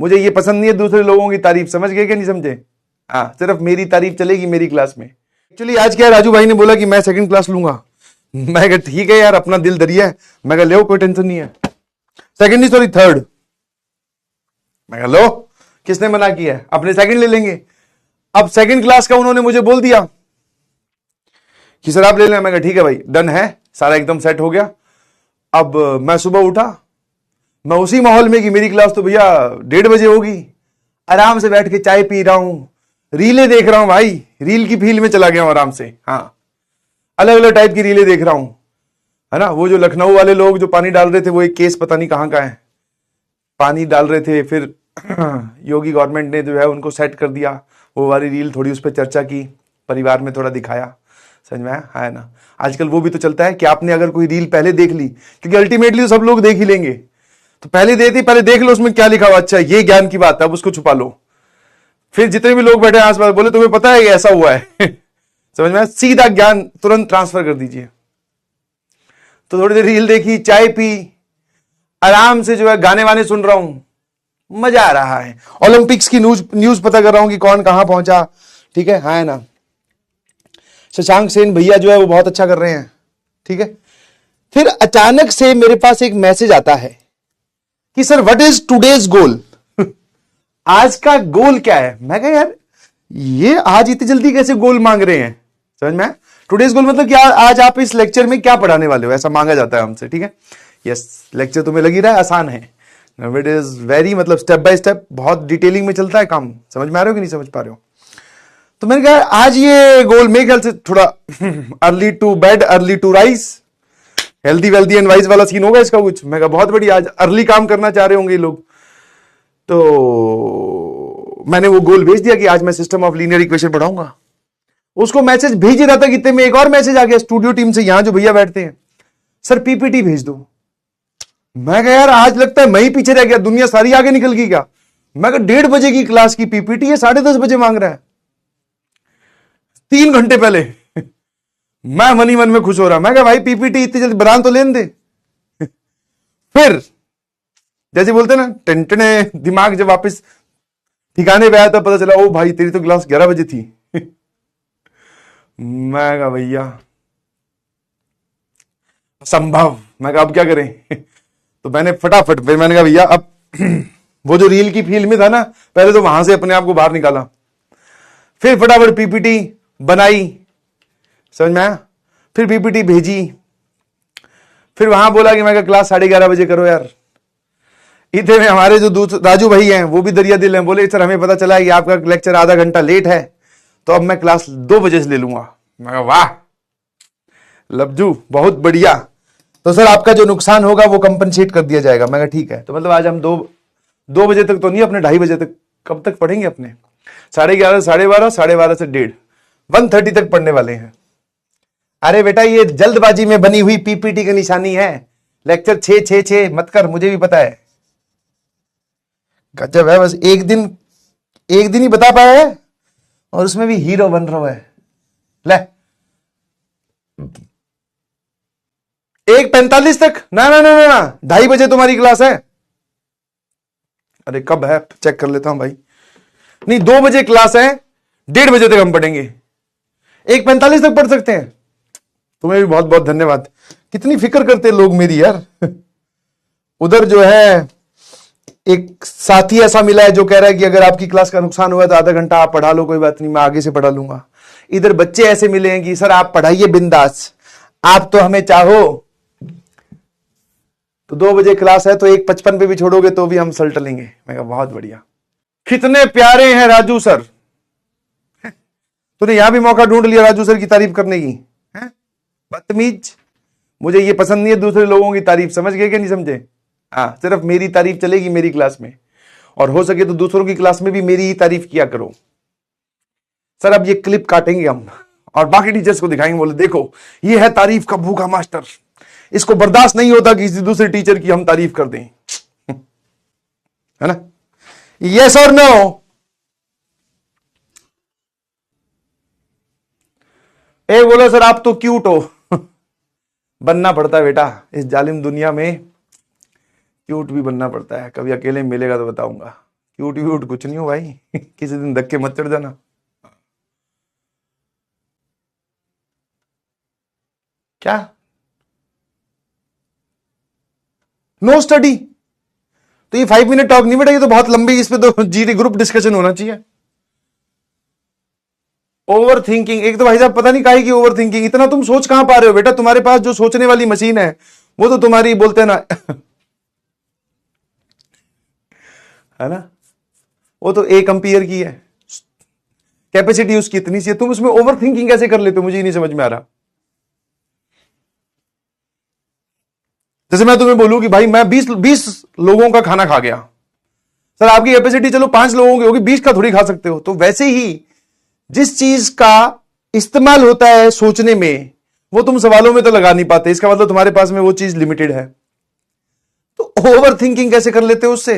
मुझे ये पसंद नहीं है दूसरे लोगों की तारीफ। समझ गए कि नहीं समझे? हाँ, सिर्फ मेरी तारीफ चलेगी मेरी क्लास में। एक्चुअली आज क्या है, राजू भाई ने बोला कि मैं सेकंड क्लास लूंगा। मैं कहा ठीक है यार, अपना दिल दरिया है। मैं कहा लो, कोई टेंशन नहीं है। सेकंड नहीं, सॉरी थर्ड। मैं कहा लो, किसने मना किया है, अपने सेकंड ले लेंगे। अब सेकंड क्लास का उन्होंने मुझे बोल दिया कि सर आप ले लें। मैं कहा ठीक है भाई, डन है, सारा एकदम सेट हो गया। अब मैं सुबह उठा, मैं उसी माहौल में कि मेरी क्लास तो भैया 1:30 बजे होगी। आराम से बैठ के चाय पी रहा हूं, रीलें देख रहा हूं भाई, रील की फील्ड में चला गया हूं आराम से। हाँ, अलग अलग टाइप की रीलें देख रहा हूं, है ना। वो जो लखनऊ वाले लोग जो पानी डाल रहे थे, वो एक केस पता नहीं कहां का है, पानी डाल रहे थे, फिर योगी गवर्नमेंट ने जो है उनको सेट कर दिया। वो वाली रील थोड़ी उस पर चर्चा की, परिवार में थोड़ा दिखाया, समझ में आया, है ना। आजकल वो भी तो चलता है कि आपने अगर कोई रील पहले देख ली, क्योंकि अल्टीमेटली तो सब लोग देख ही लेंगे, तो पहले देख लो उसमें क्या लिखा हुआ, अच्छा ये ज्ञान की बात है, अब उसको छुपा लो। फिर जितने भी लोग बैठे आस पास बोले तुम्हें पता है ये ऐसा हुआ है समझ में आया, सीधा ज्ञान तुरंत ट्रांसफर कर दीजिए। तो थोड़ी देर रील देखी, चाय पी, आराम से जो है गाने वाने सुन रहा हूं, मजा आ रहा है। ओलंपिक्स की न्यूज पता कर रहा हूं कि कौन कहां पहुंचा, ठीक है ना। शशांक सेन भैया जो है वो बहुत अच्छा कर रहे हैं, ठीक है। फिर अचानक से मेरे पास एक मैसेज आता है कि सर व्हाट इज टुडेज गोल आज का गोल क्या है। मैं कहा यार ये आज इतनी जल्दी कैसे गोल मांग रहे हैं, समझ में। टुडेज गोल मतलब क्या, आज आप इस लेक्चर में क्या पढ़ाने वाले हो, ऐसा मांगा जाता है हमसे, ठीक है। यस, लेक्चर तुम्हें लगी रहा है आसान है, इट इज वेरी मतलब स्टेप बाय स्टेप बहुत डिटेलिंग में चलता है काम। समझ में आ रहे हो कि नहीं समझ पा रहे हो। तो मैंने कहा आज ये गोल मेरे ख्याल से थोड़ा early to bed early to rise, healthy wealthy and wise वाला सीन होगा इसका कुछ। मैं कहा बहुत बढ़िया, आज अर्ली काम करना चाह रहे होंगे ये लोग। तो मैंने वो गोल भेज दिया कि आज मैं सिस्टम ऑफ लीनियर इक्वेशन पढ़ाऊंगा। उसको मैसेज भेज ही रहा था, कितने में एक और मैसेज आ गया स्टूडियो टीम से, यहां जो भैया बैठते हैं, सर पीपीटी भेज दो। मैं कहा यार आज लगता है मैं ही पीछे रह गया, दुनिया सारी आगे निकल गई क्या। मैं कहा 1:30 बजे की क्लास की पीपीटी है 10:30 बजे मांग रहा है, 3 घंटे पहले मैं मन ही मन में खुश हो रहा। मैं कहा भाई पीपीटी इतनी जल्दी बना तो लेने दे फिर जैसे बोलते ना टेंटने दिमाग जब वापस ठिकाने पे आया तो पता चला ओ भाई तेरी तो क्लास 11 बजे थी मैं कहा भैया संभव। मैं कहा अब क्या करें तो मैंने फटाफट फिर मैंने कहा भैया अब वो जो रील की फील्ड में था ना, पहले तो वहां से अपने आप को बाहर निकाला, फिर फटाफट पीपीटी बनाई, समझ में आया। फिर पीपीटी भेजी, फिर वहां बोला कि मैं कहा क्लास 11:30 बजे करो यार। इतने में हमारे जो राजू भाई हैं वो भी दरिया दिल हैं, बोले सर हमें पता चला है कि आपका लेक्चर आधा घंटा लेट है, तो अब मैं क्लास 2 बजे से ले लूंगा। मैं कहा वाह लब्जू बहुत बढ़िया, तो सर आपका जो नुकसान होगा वो कंपनसेट कर दिया जाएगा। मैं कहा ठीक है। तो मतलब आज हम 2 बजे तक तो नहीं, अपने 2:30 बजे तक, कब तक पढ़ेंगे अपने 11:30 12:30 12:30 से 1:30 1:30 तक पढ़ने वाले हैं। अरे बेटा ये जल्दबाजी में बनी हुई पीपीटी की निशानी है, लेक्चर 6 मत कर, मुझे भी पता है। गजब है, बस एक दिन ही बता पाया है और उसमें भी हीरो बन रहा है। ले 1:45 तक ना 2:30 बजे तुम्हारी क्लास है। अरे कब है चेक कर लेता हूं भाई। नहीं 2 बजे क्लास है, 1:30 बजे तक हम पढ़ेंगे, 1:45 तक पढ़ सकते हैं। तुम्हें भी बहुत बहुत धन्यवाद, कितनी फिक्र करते लोग मेरी यार उधर जो है एक साथी ऐसा मिला है जो कह रहा है कि अगर आपकी क्लास का नुकसान हुआ तो आधा घंटा आप पढ़ा लो, कोई बात नहीं मैं आगे से पढ़ा लूंगा। इधर बच्चे ऐसे मिले हैं कि सर आप पढ़ाइए बिंदास, आप तो हमें चाहो। तो 2 बजे क्लास है तो 1:55 पे भी छोड़ोगे तो भी हम सल्ट लेंगे। मैं कहा बहुत बढ़िया, कितने प्यारे हैं राजू सर। तूने यहां भी मौका ढूंढ लिया राजू सर की तारीफ करने की, बदतमीज। मुझे ये पसंद नहीं है दूसरे लोगों की तारीफ, समझ गए कि नहीं समझे। हाँ, सिर्फ मेरी तारीफ चलेगी मेरी क्लास में, और हो सके तो दूसरों की क्लास में भी मेरी ही तारीफ किया करो। सर अब ये क्लिप काटेंगे हम और बाकी टीचर्स को दिखाएंगे, बोले देखो ये है तारीफ का भूखा मास्टर, इसको बर्दाश्त नहीं होता कि किसी दूसरे टीचर की हम तारीफ कर दें, है ना। यस और नो। एक बोला सर आप तो क्यूट हो बनना पड़ता है बेटा, इस जालिम दुनिया में क्यूट भी बनना पड़ता है। कभी अकेले मिलेगा तो बताऊंगा, क्यूट व्यूट कुछ नहीं हो भाई। किसी दिन धक्के मत चढ़ जाना। क्या नो स्टडी? तो ये 5 मिनट टॉक नहीं बेटा, ये तो बहुत लंबी, इस पे तो जीडी ग्रुप डिस्कशन होना चाहिए। ओवर थिंकिंग, एक तो भाई साहब पता नहीं काहे की ओवर थिंकिंग, इतना तुम सोच कहां पा रहे हो बेटा? तुम्हारे पास जो सोचने वाली मशीन है वो तो तुम्हारी बोलते हैं ना है ना, वो तो 1 एम्पियर की है, कैपेसिटी उसकी इतनी सी है, तुम उसमें ओवर थिंकिंग कैसे कर लेते हो? मुझे ही नहीं समझ में आ रहा। जैसे मैं तुम्हें बोलूं कि भाई मैं 20 लोगों का खाना खा गया, सर आपकी कैपेसिटी चलो 5 लोगों की होगी, 20 का थोड़ी खा सकते हो। तो वैसे ही जिस चीज का इस्तेमाल होता है सोचने में, वो तुम सवालों में तो लगा नहीं पाते, इसका मतलब तुम्हारे पास में वो चीज लिमिटेड है। तो ओवर थिंकिंग कैसे कर लेते हो उससे?